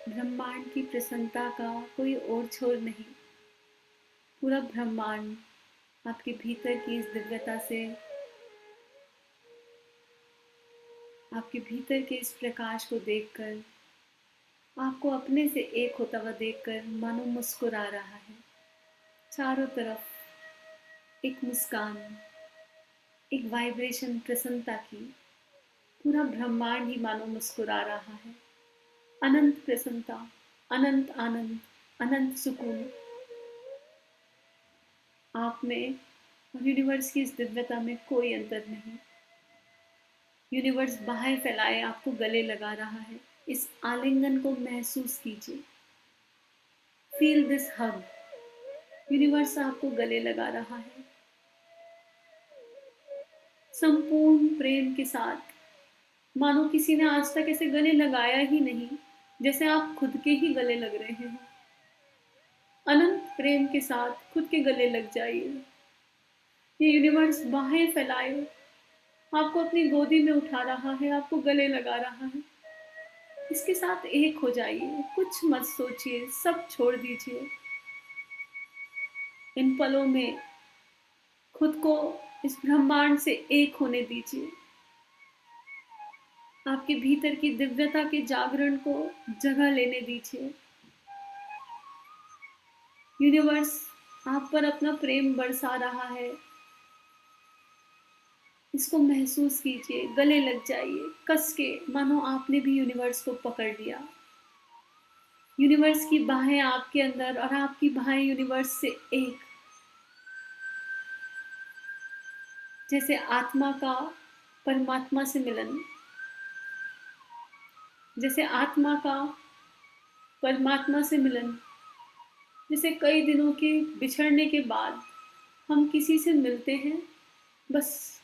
ब्रह्मांड की प्रसन्नता का कोई और छोर नहीं। पूरा ब्रह्मांड आपके भीतर की इस दिव्यता से, आपके भीतर के इस प्रकाश को देखकर, आपको अपने से एक होता हुआ देखकर मानो मुस्कुरा रहा है। चारों तरफ एक मुस्कान, एक वाइब्रेशन प्रसन्नता की, पूरा ब्रह्मांड ही मानो मुस्कुरा रहा है। अनंत प्रसन्नता, अनंत आनंद, अनंत सुकून आप में और यूनिवर्स की इस दिव्यता में कोई अंतर नहीं। यूनिवर्स बाहें फैलाए आपको गले लगा रहा है। इस आलिंगन को महसूस कीजिए। Feel this hug. यूनिवर्स आपको गले लगा रहा है संपूर्ण प्रेम के साथ, मानो किसी ने आज तक ऐसे गले लगाया ही नहीं, जैसे आप खुद के ही गले लग रहे हैं। अनंत प्रेम के साथ खुद के गले लग जाइए। ये यूनिवर्स बाहें फैलाए आपको अपनी गोदी में उठा रहा है, आपको गले लगा रहा है। इसके साथ एक हो जाइए, कुछ मत सोचिए, सब छोड़ दीजिए। इन पलों में खुद को इस ब्रह्मांड से एक होने दीजिए। आपके भीतर की दिव्यता के जागरण को जगह लेने दीजिए। यूनिवर्स आप पर अपना प्रेम बरसा रहा है। इसको महसूस कीजिए, गले लग जाइए कस के, मानो आपने भी यूनिवर्स को पकड़ लिया। यूनिवर्स की बाहें आपके अंदर और आपकी बाहें यूनिवर्स से एक। जैसे आत्मा का परमात्मा से मिलन, जैसे आत्मा का परमात्मा से मिलन, जैसे कई दिनों के बिछड़ने के बाद हम किसी से मिलते हैं, बस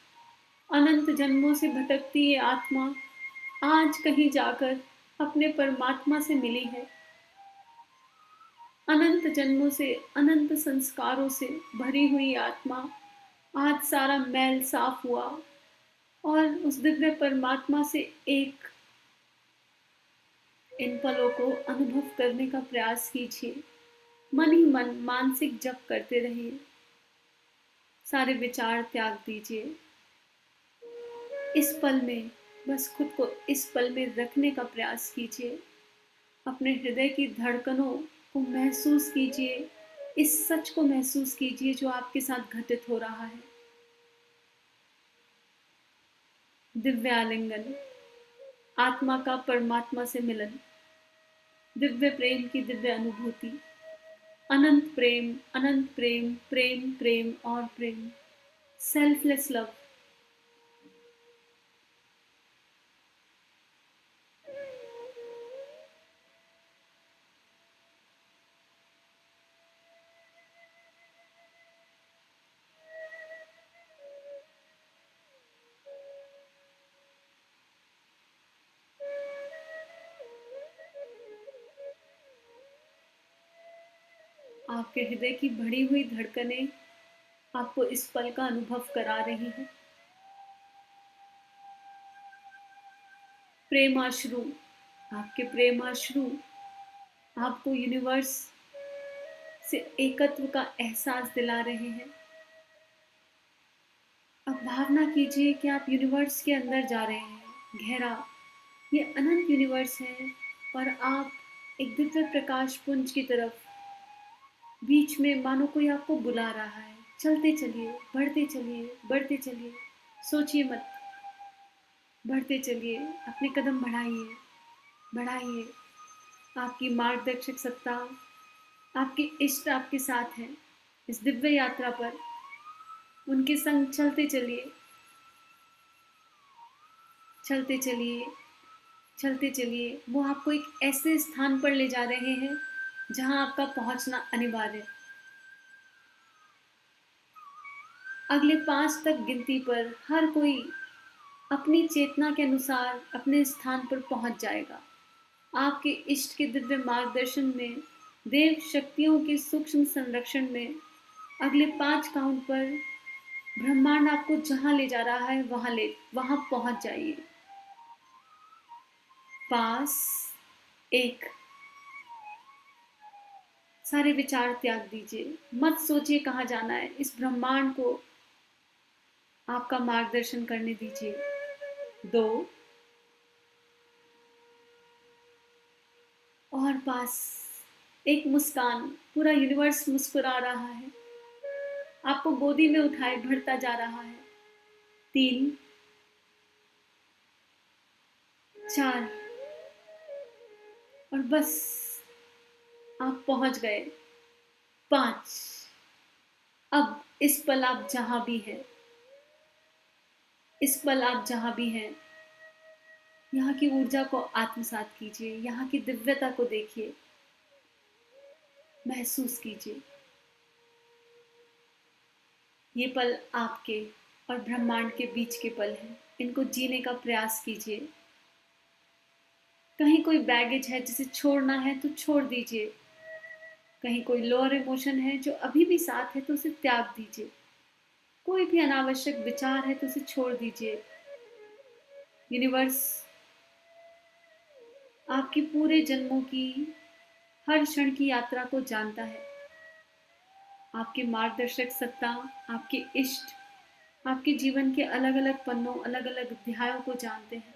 अनंत जन्मों से भटकती ये आत्मा आज कहीं जाकर अपने परमात्मा से मिली है। अनंत जन्मों से, अनंत संस्कारों से भरी हुई आत्मा आज सारा मैल साफ हुआ और उस दिव्य परमात्मा से एक। इन पलों को अनुभव करने का प्रयास कीजिए। मन ही मन मानसिक जप करते रहिए। सारे विचार त्याग दीजिए। इस पल में बस खुद को इस पल में रखने का प्रयास कीजिए। अपने हृदय की धड़कनों को महसूस कीजिए। इस सच को महसूस कीजिए जो आपके साथ घटित हो रहा है। दिव्य आलिंगन, आत्मा का परमात्मा से मिलन, दिव्य प्रेम की दिव्य अनुभूति, अनंत प्रेम, अनंत प्रेम, प्रेम प्रेम और प्रेम, सेल्फलेस लव। आपके हृदय की बढ़ी हुई धड़कनें आपको इस पल का अनुभव करा रही हैं। प्रेमाश्रु, आपके प्रेमाश्रु आपको यूनिवर्स से एकत्व का एहसास दिला रहे हैं। अब भावना कीजिए कि आप यूनिवर्स के अंदर जा रहे हैं, गहरा, ये अनंत यूनिवर्स है और आप एक दिव्य प्रकाश पुंज की तरफ, बीच में मानो कोई आपको बुला रहा है। चलते चलिए, बढ़ते चलिए, बढ़ते चलिए, सोचिए मत, बढ़ते चलिए, अपने कदम बढ़ाइए, बढ़ाइए। आपकी मार्गदर्शक सत्ता, आपके इष्ट आपके साथ हैं इस दिव्य यात्रा पर। उनके संग चलते चलिए, चलते चलिए, चलते चलिए। वो आपको एक ऐसे स्थान पर ले जा रहे हैं जहां आपका पहुंचना अनिवार्य है। अगले 5 तक गिनती पर हर कोई अपनी चेतना के अनुसार अपने स्थान पर पहुंच जाएगा। आपके इष्ट के दिव्य मार्गदर्शन में, देव शक्तियों के सूक्ष्म संरक्षण में अगले 5 काउंट पर ब्रह्मांड आपको जहां ले जा रहा है वहां पहुंच जाइए। 5, 1, सारे विचार त्याग दीजिए, मत सोचिए कहाँ जाना है, इस ब्रह्मांड को आपका मार्गदर्शन करने दीजिए। 2 और पास एक मुस्कान, पूरा यूनिवर्स मुस्कुरा रहा है, आपको गोदी में उठाए बढ़ता जा रहा है। 3 4 और बस आप पहुंच गए। 5 अब इस पल आप जहां भी हैं, इस पल आप जहां भी हैं, यहाँ की ऊर्जा को आत्मसात कीजिए, यहाँ की दिव्यता को देखिए, महसूस कीजिए। ये पल आपके और ब्रह्मांड के बीच के पल हैं, इनको जीने का प्रयास कीजिए। कहीं कोई बैगेज है जिसे छोड़ना है तो छोड़ दीजिए, कहीं कोई लोअर इमोशन है जो अभी भी साथ है तो उसे त्याग दीजिए, कोई भी अनावश्यक विचार है तो उसे छोड़ दीजिए। यूनिवर्स आपकी पूरे जन्मों की हर क्षण की यात्रा को जानता है। आपके मार्गदर्शक सत्ता, आपके इष्ट, आपके जीवन के अलग अलग पन्नों, अलग अलग अध्यायों को जानते हैं।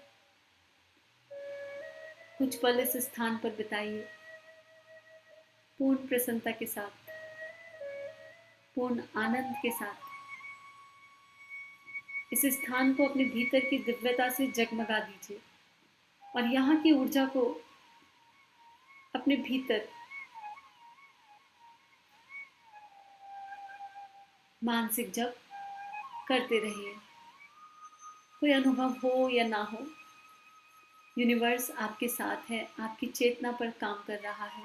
कुछ पल इस स्थान पर बिताइए, पूर्ण प्रसन्नता के साथ, पूर्ण आनंद के साथ। इस स्थान को अपने भीतर की दिव्यता से जगमगा दीजिए और यहाँ की ऊर्जा को अपने भीतर मानसिक जप करते रहिए। कोई अनुभव हो या ना हो, यूनिवर्स आपके साथ है, आपकी चेतना पर काम कर रहा है।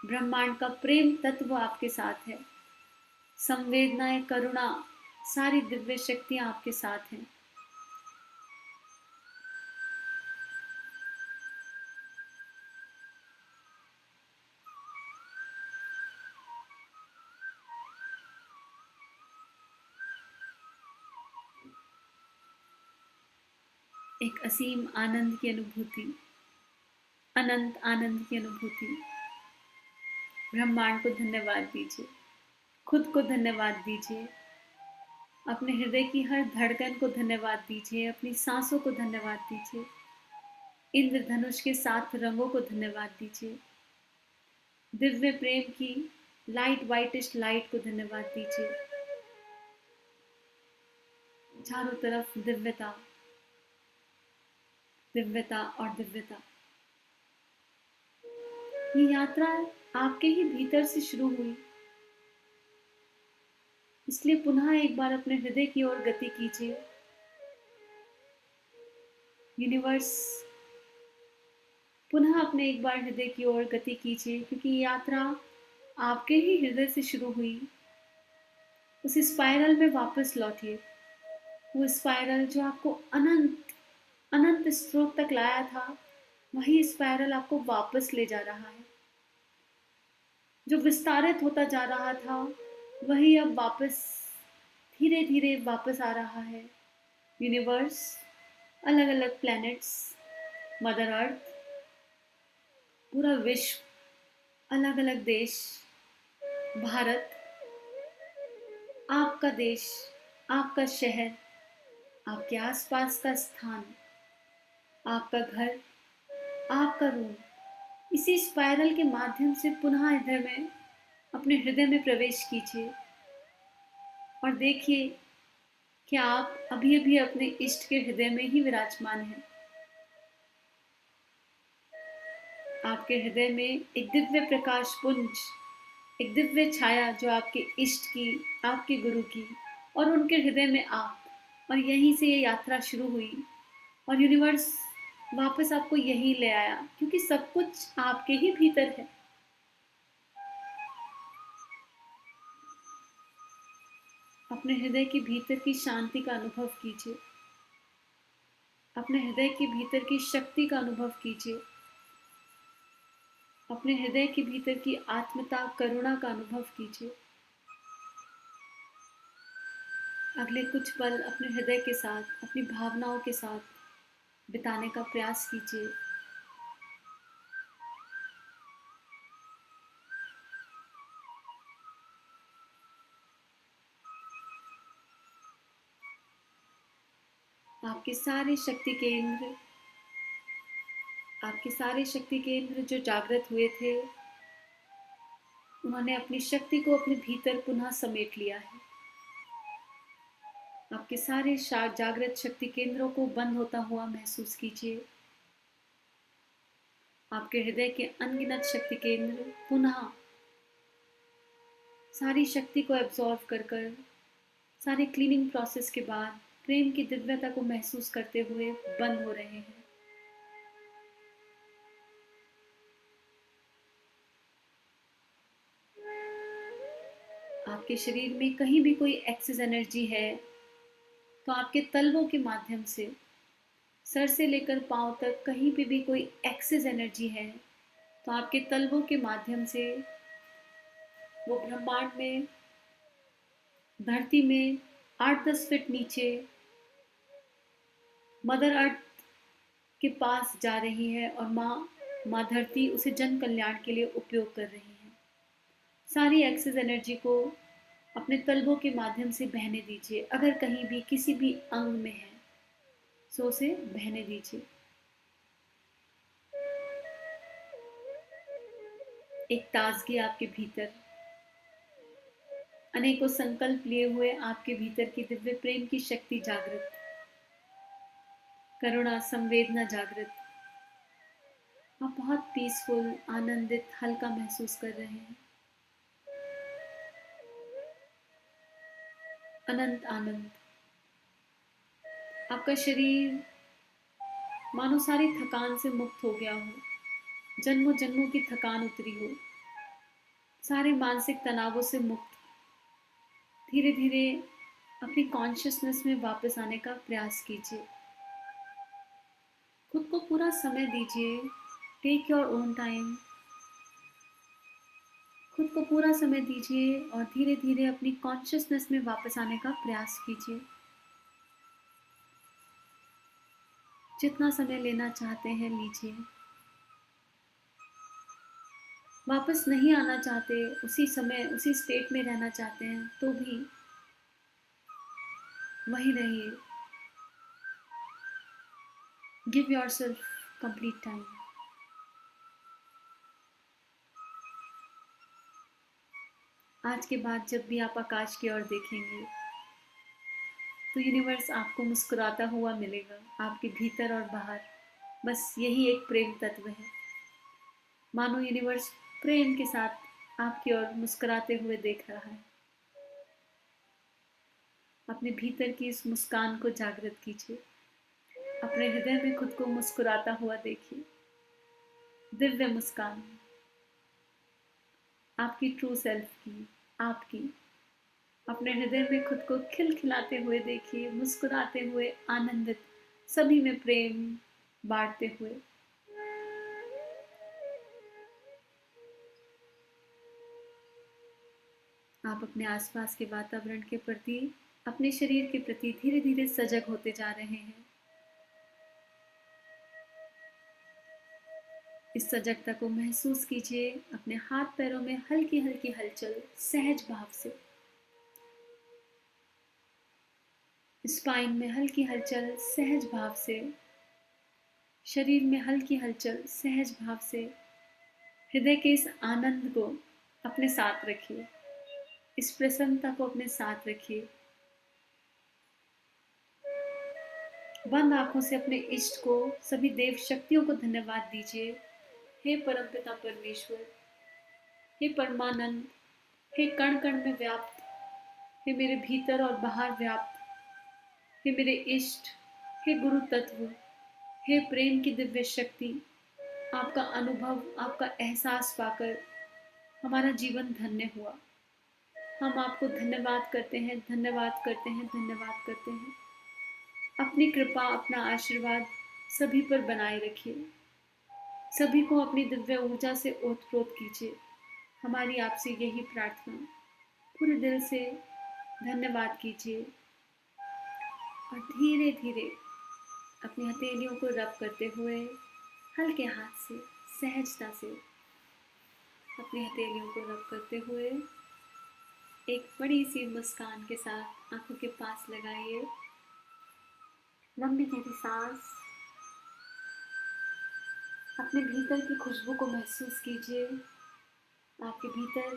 ब्रह्मांड का प्रेम तत्व आपके साथ है, संवेदनाएं, करुणा, सारी दिव्य शक्तियां आपके साथ हैं। एक असीम आनंद की अनुभूति, अनंत आनंद की अनुभूति। ब्रह्मांड को धन्यवाद दीजिए, खुद को धन्यवाद दीजिए, अपने हृदय की हर धड़कन को धन्यवाद दीजिए, अपनी सांसों को धन्यवाद दीजिए, इंद्रधनुष के 7 रंगों को धन्यवाद दीजिए, दिव्य प्रेम की लाइट वाइटिश लाइट को धन्यवाद दीजिए। चारों तरफ दिव्यता, दिव्यता और दिव्यता। ये यात्रा आपके ही भीतर से शुरू हुई, इसलिए पुनः एक बार अपने हृदय की ओर गति कीजिए। यूनिवर्स, पुनः अपने एक बार हृदय की ओर गति कीजिए, क्योंकि ये यात्रा आपके ही हृदय से शुरू हुई। उस स्पाइरल में वापस लौटिए, वो स्पाइरल जो आपको अनंत अनंत स्रोत तक लाया था, वही स्पाइरल आपको वापस ले जा रहा है। जो विस्तारित होता जा रहा था, वही अब वापस धीरे धीरे वापस आ रहा है। यूनिवर्स, अलग अलग प्लैनेट्स, मदर अर्थ, पूरा विश्व, अलग अलग देश, भारत, आपका देश, आपका शहर, आपके आसपास का स्थान, आपका घर, आपका रूम, इसी स्पाइरल के माध्यम से पुनः हृदय में, अपने हृदय में प्रवेश कीजिए और देखिए कि आप अभी अभी अपने इष्ट के हृदय में ही विराजमान हैं। आपके हृदय में एक दिव्य प्रकाश पुंज, एक दिव्य छाया जो आपके इष्ट की, आपके गुरु की और उनके हृदय में आप, और यहीं से ये यात्रा शुरू हुई और यूनिवर्स वापस आपको यहीं ले आया, क्योंकि सब कुछ आपके ही भीतर है। अपने हृदय के भीतर की शांति का अनुभव कीजिए, अपने हृदय के भीतर की शक्ति का अनुभव कीजिए, अपने हृदय के भीतर की आत्मता, करुणा का अनुभव कीजिए। अगले कुछ पल अपने हृदय के साथ, अपनी भावनाओं के साथ बिताने का प्रयास कीजिए। आपके सारे शक्ति केंद्र, आपके सारे शक्ति केंद्र जो जागृत हुए थे, उन्होंने अपनी शक्ति को अपने भीतर पुनः समेट लिया है। आपके सारे जागृत शक्ति केंद्रों को बंद होता हुआ महसूस कीजिए। आपके हृदय के अनगिनत शक्ति केंद्र पुनः सारी शक्ति को एब्जॉर्व कर सारे क्लीनिंग प्रोसेस के बाद प्रेम की दिव्यता को महसूस करते हुए बंद हो रहे हैं। आपके शरीर में कहीं भी कोई एक्सेस एनर्जी है तो आपके तलवों के माध्यम से सर से लेकर पांव तक कहीं पे भी कोई एक्सेस एनर्जी है तो आपके तलवों के माध्यम से वो ब्रह्मांड में, धरती में 8-10 फीट नीचे मदर अर्थ के पास जा रही है और माँ धरती उसे जन कल्याण के लिए उपयोग कर रही है। सारी एक्सेस एनर्जी को अपने तलवों के माध्यम से बहने दीजिए। अगर कहीं भी किसी भी अंग में है तो उसे बहने दीजिए। एक ताजगी आपके भीतर, अनेकों संकल्प लिए हुए आपके भीतर की दिव्य प्रेम की शक्ति जागृत, करुणा संवेदना जागृत। आप बहुत पीसफुल, आनंदित, हल्का महसूस कर रहे हैं। अनंत आनंद। आपका शरीर मानो सारी थकान से मुक्त हो गया हो, जन्मों जन्मों की थकान उतरी हो, सारे मानसिक तनावों से मुक्त। धीरे धीरे अपनी कॉन्शियसनेस में वापस आने का प्रयास कीजिए। खुद को पूरा समय दीजिए। Take your own time. खुद को पूरा समय दीजिए और धीरे धीरे अपनी कॉन्शियसनेस में वापस आने का प्रयास कीजिए। जितना समय लेना चाहते हैं लीजिए। वापस नहीं आना चाहते, उसी समय उसी स्टेट में रहना चाहते हैं तो भी वहीं रहिए। Give yourself complete time. आज के बाद जब भी आप आकाश की ओर देखेंगे तो यूनिवर्स आपको मुस्कुराता हुआ मिलेगा, आपके भीतर और बाहर। बस यही एक प्रेम तत्व है। मानो यूनिवर्स प्रेम के साथ आपकी ओर मुस्कुराते हुए देख रहा है। अपने भीतर की इस मुस्कान को जागृत कीजिए। अपने हृदय में खुद को मुस्कुराता हुआ देखिए। दिव्य मुस्कान आपकी ट्रू सेल्फ की, आपकी। अपने हृदय में खुद को खिलखिलाते हुए देखिए, मुस्कुराते हुए, आनंदित, सभी में प्रेम बांटते हुए। आप अपने आसपास के वातावरण के प्रति, अपने शरीर के प्रति धीरे धीरे सजग होते जा रहे हैं। इस सजगता को महसूस कीजिए। अपने हाथ पैरों में हल्की हल्की हलचल, सहज भाव से। स्पाइन में हल्की हलचल, सहज भाव से। शरीर में हल्की हलचल, सहज भाव से। हृदय के इस आनंद को अपने साथ रखिए। इस प्रसन्नता को अपने साथ रखिए। बंद आंखों से अपने इष्ट को, सभी देव शक्तियों को धन्यवाद दीजिए। हे परमपिता परमेश्वर, हे परमानंद, हे कण कण में व्याप्त, हे मेरे भीतर और बाहर व्याप्त, हे मेरे इष्ट, हे गुरु तत्व, हे प्रेम की दिव्य शक्ति। आपका अनुभव, आपका एहसास पाकर हमारा जीवन धन्य हुआ। हम आपको धन्यवाद करते हैं, धन्यवाद करते हैं, धन्यवाद करते हैं। अपनी कृपा, अपना आशीर्वाद सभी पर बनाए रखिए। सभी को अपनी दिव्य ऊर्जा से ओतप्रोत कीजिए। हमारी आपसे यही प्रार्थना। पूरे दिल से धन्यवाद कीजिए और धीरे धीरे अपनी हथेलियों को रब करते हुए हल्के हाथ से, सहजता से अपनी हथेलियों को रब करते हुए एक बड़ी सी मुस्कान के साथ आंखों के पास लगाइए। लंबी गहरी सांस। अपने भीतर की खुशबू को महसूस कीजिए। आपके भीतर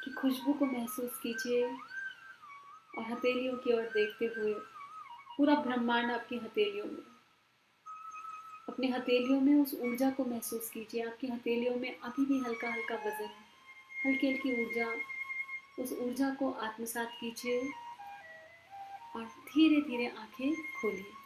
की खुशबू को महसूस कीजिए और हथेलियों की ओर देखते हुए पूरा ब्रह्मांड आपकी हथेलियों में, अपने हथेलियों में उस ऊर्जा को महसूस कीजिए। आपकी हथेलियों में अभी भी हल्का हल्का वजन, हल्की हल्की ऊर्जा, उस ऊर्जा को आत्मसात कीजिए और धीरे धीरे आंखें खोलिए।